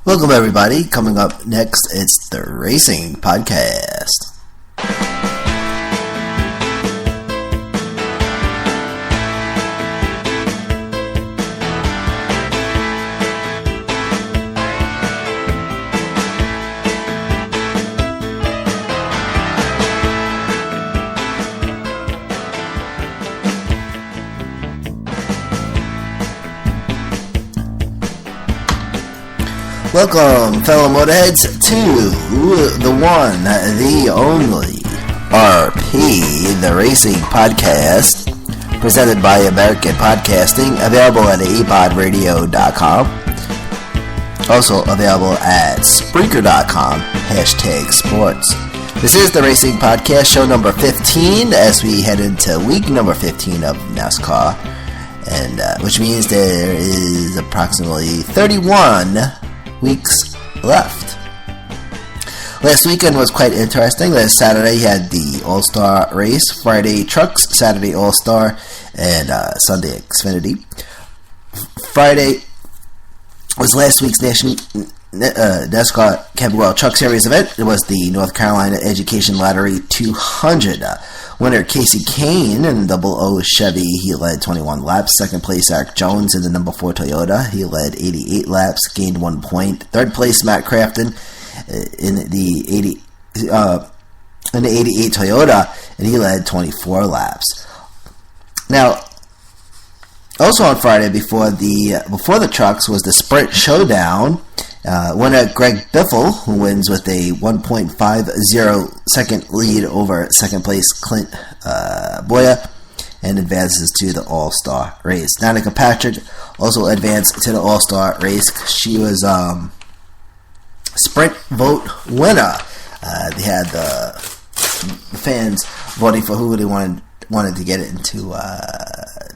Welcome everybody. Coming up next, it's the Racing Podcast. Welcome, fellow motorheads, to the one, the only RP, the Racing Podcast, presented by American Podcasting, available at apodradio.com, also available at Spreaker.com, #sports. This is the Racing Podcast, show number 15, as we head into week number 15 of NASCAR, and which means there is approximately 31 weeks left. Last weekend was quite interesting. Last Saturday you had the All-Star race, Friday Trucks, Saturday All-Star, and Sunday Xfinity. Friday was last week's NASCAR Camping World Truck Series event. It was the North Carolina Education Lottery 200. Winner Casey Kane in the 00 Chevy, he led 21 laps. Second place Eric Jones in the number 4 Toyota, he led 88 laps, gained 1 point. Third place Matt Crafton in the 88 Toyota, and he led 24 laps. Now, also on Friday before the trucks was the Sprint Showdown. Winner Greg Biffle, who wins with a 1.50 second lead over second place Clint Boyer, and advances to the All-Star race. Danica Patrick also advanced to the All-Star race. She was sprint vote winner. They had the fans voting for who they wanted to get into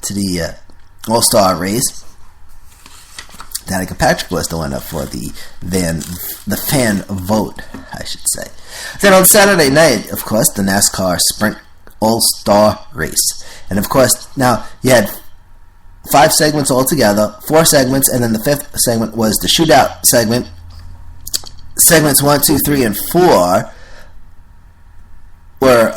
to the All-Star race. Danica Patrick was the winner for the fan vote, I should say. Then on Saturday night, of course, the NASCAR Sprint All-Star race. And of course, now you had 5 segments altogether, 4 segments, and then the 5th segment was the shootout segment. Segments 1, 2, 3, and 4 were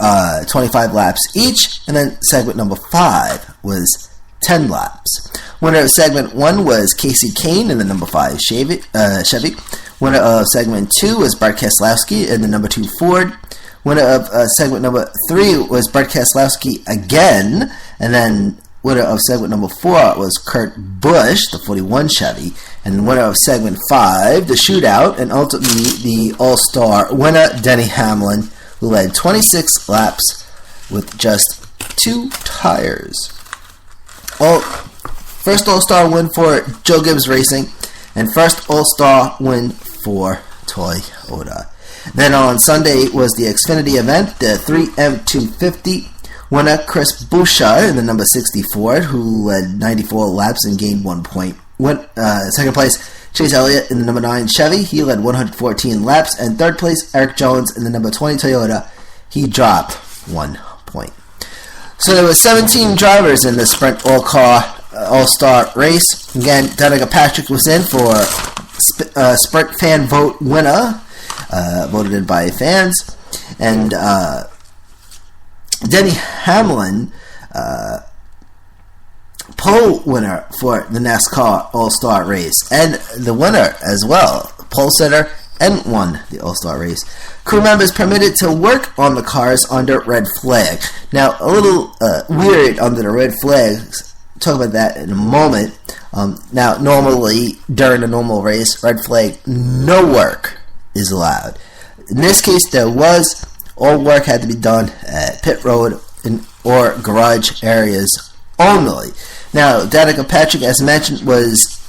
25 laps each, and then segment number 5 was 10 laps. Winner of segment 1 was Casey Kane in the number 5 Chevy. Winner of segment 2 was Bart Keselowski in the number 2 Ford. Winner of segment number 3 was Bart Keselowski again. And then winner of segment number 4 was Kurt Busch, the 41 Chevy. And winner of segment 5, the shootout, and ultimately the All-Star winner, Denny Hamlin, who led 26 laps with just 2 tires. First All-Star win for Joe Gibbs Racing, and first All-Star win for Toyota. Then on Sunday was the Xfinity event, the 3M250. Winner Chris Buescher in the number 60 Ford, who led 94 laps and gained 1 point. Second place Chase Elliott in the number 9 Chevy, he led 114 laps. And third place Eric Jones in the number 20 Toyota, he dropped 1 point. So there were 17 drivers in the Sprint All-Star race. Again, Danica Patrick was in for Sprint fan vote winner, voted in by fans. And Denny Hamlin, pole winner for the NASCAR All-Star race. And the winner as well, pole sitter, and won the All-Star race. Crew members permitted to work on the cars under red flag. Now, a little weird under the red flags. Talk about that in a moment. Now, normally, during a normal race, red flag, no work is allowed. In this case, there was. All work had to be done at pit road or garage areas only. Now, Danica Patrick, as mentioned,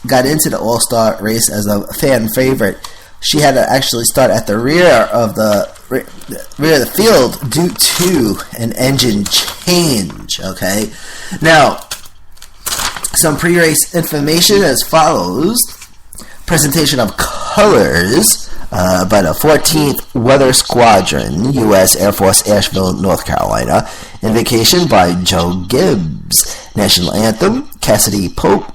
got into the All-Star race as a fan favorite. She had to actually start at the rear of the field due to an engine change. Okay, now some pre-race information as follows: presentation of colors by the 14th Weather Squadron, U.S. Air Force, Asheville, North Carolina. Invocation by Joe Gibbs. National Anthem, Cassidy Pope.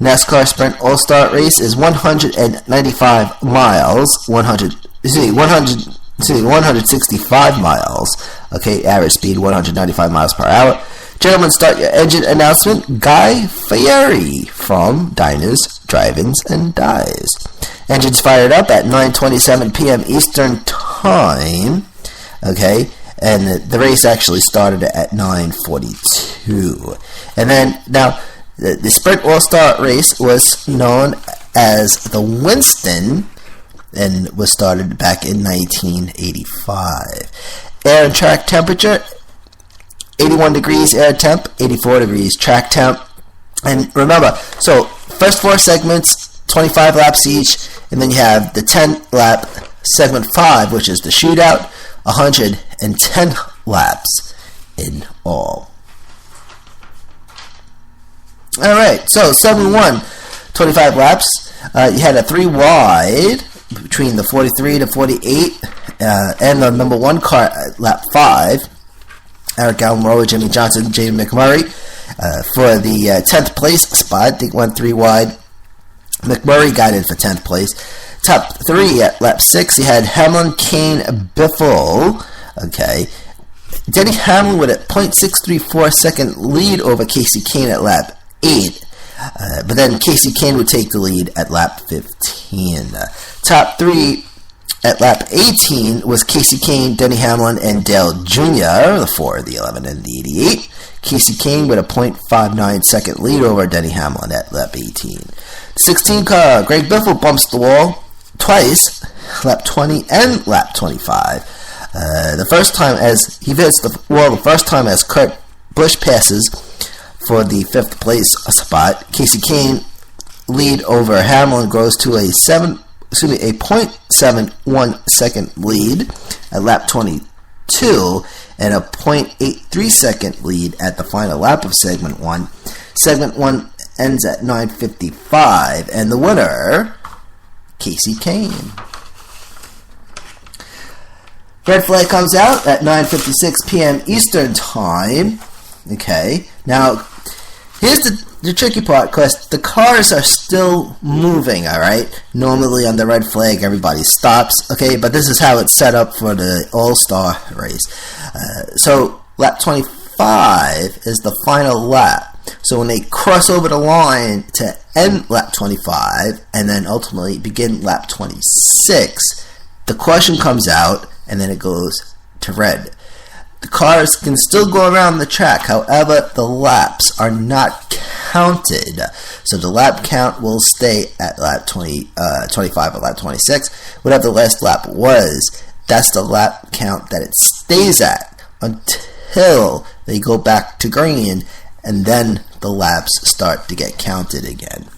NASCAR Sprint All-Star Race is 195 miles, 165 miles. Okay, average speed 195 miles per hour. Gentlemen, start your engine announcement. Guy Fieri from Diners, Drive-Ins, and Dives. Engines fired up at 9:27 p.m. Eastern Time. Okay, and the race actually started at 9:42. And then, now, the Sprint All-Star Race was known as the Winston and was started back in 1985. Air and track temperature, 81 degrees air temp, 84 degrees track temp. And remember, so first 4 segments, 25 laps each, and then you have the 10-lap segment 5, which is the shootout, 110 laps in all. Alright, so 7-1, 25 laps. You had a 3 wide between the 43 to 48 and the number 1 car at lap 5. Eric Almirola, Jimmy Johnson, Jamie McMurray. For the 10th place spot, they went 3 wide. McMurray got in for 10th place. Top 3 at lap 6, you had Hamlin, Kane, Biffle. Okay. Denny Hamlin with a .634 second lead over Casey Kane at lap 8. But then Casey Kane would take the lead at lap 15. Top 3 at lap 18 was Casey Kane, Denny Hamlin, and Dale Jr., the 4, the 11, and the 88. Casey Kane with a .59 second lead over Denny Hamlin at lap 18. 16 car, Greg Biffle bumps the wall twice, lap 20 and lap 25. The first time as he visits the wall, the first time as Kurt Busch passes for the 5th place spot. Casey Kane lead over Hamlin grows to a 0.71 second lead at lap 22 and a 0.83 second lead at the final lap of segment 1. Segment 1 ends at 9:55, and the winner, Casey Kane. Red flag comes out at 9:56 p.m. Eastern Time. Okay, now here's the tricky part, because the cars are still moving, alright? Normally on the red flag, everybody stops, okay? But this is how it's set up for the All-Star race. So lap 25 is the final lap. So when they cross over the line to end lap 25, and then ultimately begin lap 26, the caution comes out, and then it goes to red. The cars can still go around the track, however, the laps are not counted. So the lap count will stay at lap 25 or lap 26. Whatever the last lap was, that's the lap count that it stays at until they go back to green, and then the laps start to get counted again.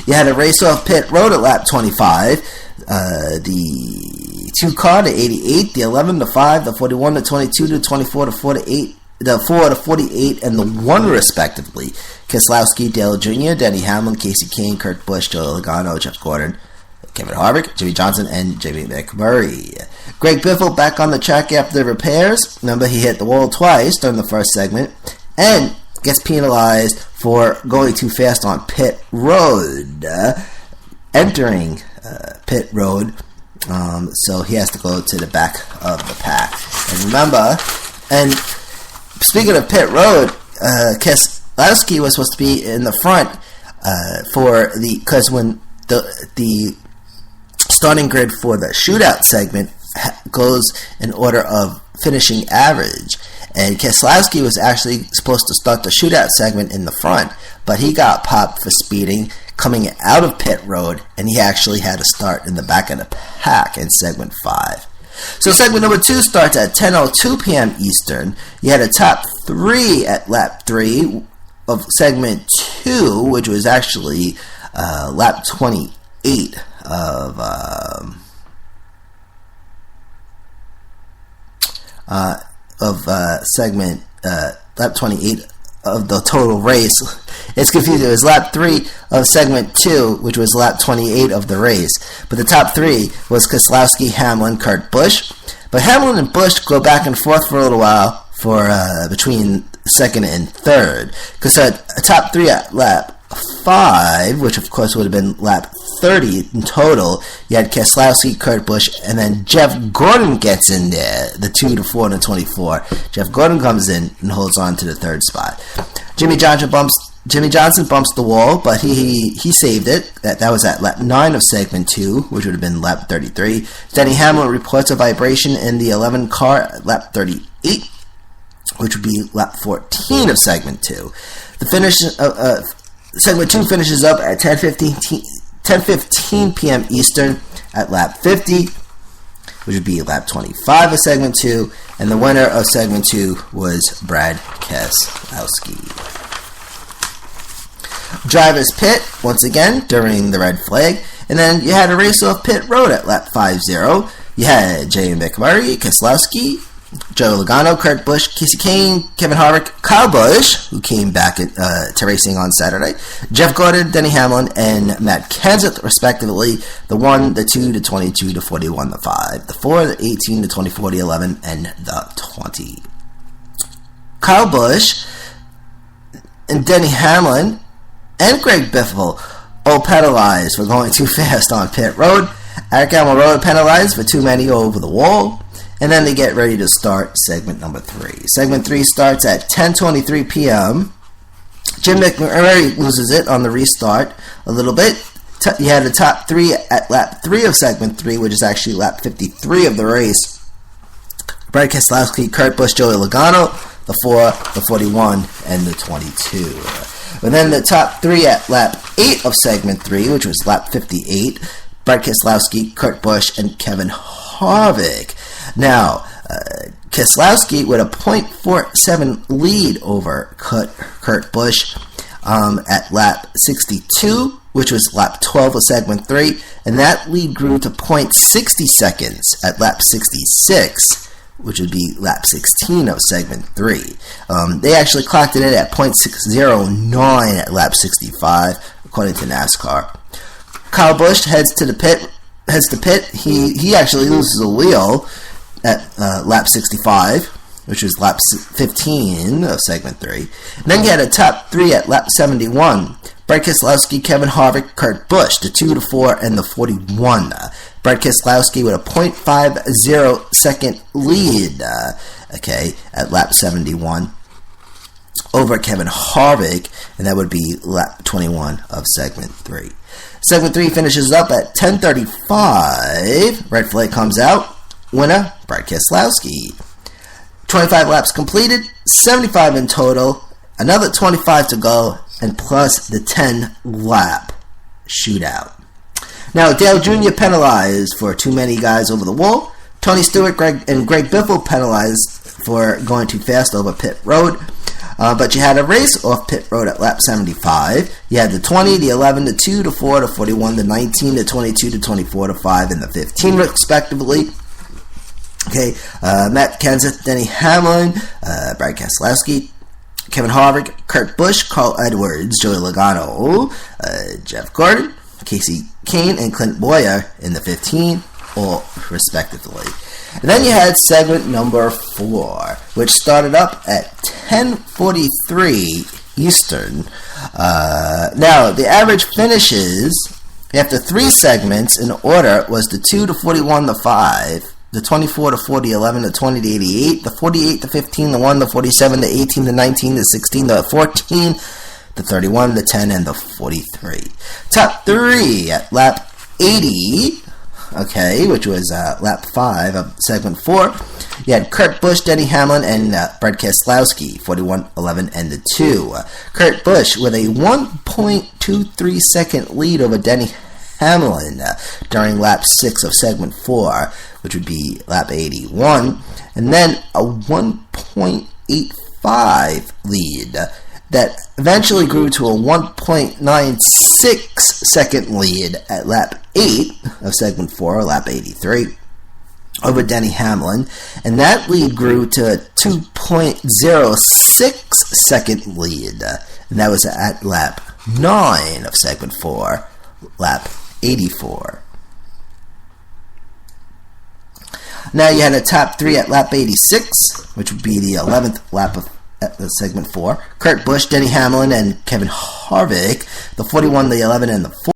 You had a race off pit road at lap 25. The 2 car, the 88, the 11, the 5, the 41, the 22, the 24, the 48, the 4, the 48, and the 1 respectively. Keselowski, Dale Jr., Denny Hamlin, Casey Kane, Kurt Busch, Joey Logano, Jeff Gordon, Kevin Harvick, Jimmy Johnson, and Jamie McMurray. Greg Biffle back on the track after the repairs. Remember, he hit the wall twice during the first segment and gets penalized for going too fast on pit road. Entering pit road, so he has to go to the back of the pack. And remember, and speaking of pit road, Keselowski was supposed to be in the front because when the starting grid for the shootout segment goes in order of finishing average, and Keselowski was actually supposed to start the shootout segment in the front, but he got popped for speeding coming out of pit road, and he actually had to start in the back of the pack in segment 5. So segment number 2 starts at 10:02 p.m. Eastern. You had a top 3 at lap 3 of segment 2, which was actually lap 28 of segment lap 28 of the total race. It's confusing. It was lap 3 of segment 2, which was lap 28 of the race. But the top 3 was Keselowski, Hamlin, Kurt Busch. But Hamlin and Busch go back and forth for a little while for between second and third. Because a top 3 at lap 5, which of course would have been lap 30 in total, you had Keselowski, Kurt Busch, and then Jeff Gordon gets in there, the 2 to 4 and the 24. Jeff Gordon comes in and holds on to the third spot. Jimmy Johnson bumps the wall, but he saved it. That was at lap 9 of segment 2, which would have been lap 33. Denny Hamlin reports a vibration in the 11 car at lap 38, which would be lap 14 of segment 2. The finish segment 2 finishes up at 10:15 p.m. Eastern at lap 50, which would be lap 25 of segment 2, and the winner of segment 2 was Brad Keselowski. Drivers pit once again during the red flag, and then you had a race off pit road at lap 50. You had J. McMurray, Keselowski, Joe Logano, Kurt Busch, Kasey Kahne, Kevin Harvick, Kyle Busch, who came back to racing on Saturday, Jeff Gordon, Denny Hamlin, and Matt Kenseth, respectively. The 1, the 2, the 22, the 41, the 5, the 4, the 18, the 24, the 11, and the 20. Kyle Busch and Denny Hamlin and Greg Biffle all penalized for going too fast on pit road. Eric Almirola penalized for too many over the wall. And then they get ready to start segment number 3. Segment 3 starts at 10:23 p.m. Jim McMurray loses it on the restart a little bit. You had the top 3 at lap 3 of segment 3, which is actually lap 53 of the race. Brad Keselowski, Kurt Busch, Joey Logano, the 4, the 41, and the 22. But then the top 3 at lap 8 of segment 3, which was lap 58, Brad Keselowski, Kurt Busch, and Kevin Harvick. Now, Keselowski with a .47 lead over Kurt Busch at lap 62, which was lap 12 of segment 3, and that lead grew to .60 seconds at lap 66, which would be lap 16 of segment 3. They actually clocked it in at .609 at lap 65, according to NASCAR. Kyle Busch heads to pit. He actually loses a wheel at lap 65, which was lap 15 of segment 3. And then you had a top 3 at lap 71. Brad Keselowski, Kevin Harvick, Kurt Busch, the 2 to 4, and the 41. Brad Keselowski with a .50 second lead, at lap 71 over Kevin Harvick, and that would be lap 21 of segment 3. Segment 3 finishes up at 10:35. Red flag comes out. Winner, Brad Keselowski. 25 laps completed, 75 in total, another 25 to go, and plus the 10-lap shootout. Now, Dale Jr. penalized for too many guys over the wall. Tony Stewart Greg Biffle penalized for going too fast over pit road. But you had a race off pit road at lap 75. You had the 20, the 11, the 2, the 4, the 41, the 19, the 22, the 24, the 5, and the 15, respectively. Matt Kenseth, Denny Hamlin, Brad Keselowski, Kevin Harvick, Kurt Busch, Carl Edwards, Joey Logano, Jeff Gordon, Kasey Kahne, and Clint Bowyer in the 15, all respectively. And then you had segment number 4, which started up at 10:43 Eastern. Now, the average finishes after 3 segments in order was the 2 to 41, the 5, the 24 to 40, 11, the 20 to 88, the 48 to 15, the 1, the 47, the 18, the 19, the 16, the 14, the 31, the 10, and the 43. Top 3 at lap 80, which was lap 5 of segment 4. You had Kurt Busch, Denny Hamlin, and Brad Keselowski, 41, 11, and the 2. Kurt Busch with a 1.23 second lead over Denny Hamlin during lap 6 of segment 4, which would be lap 81, and then a 1.85 lead that eventually grew to a 1.96 second lead at lap 8 of segment 4, lap 83, over Denny Hamlin, and that lead grew to a 2.06 second lead, and that was at lap 9 of segment 4, lap 84. Now you had a top 3 at lap 86, which would be the 11th lap of segment 4. Kurt Busch, Denny Hamlin, and Kevin Harvick. The 41, the 11, and the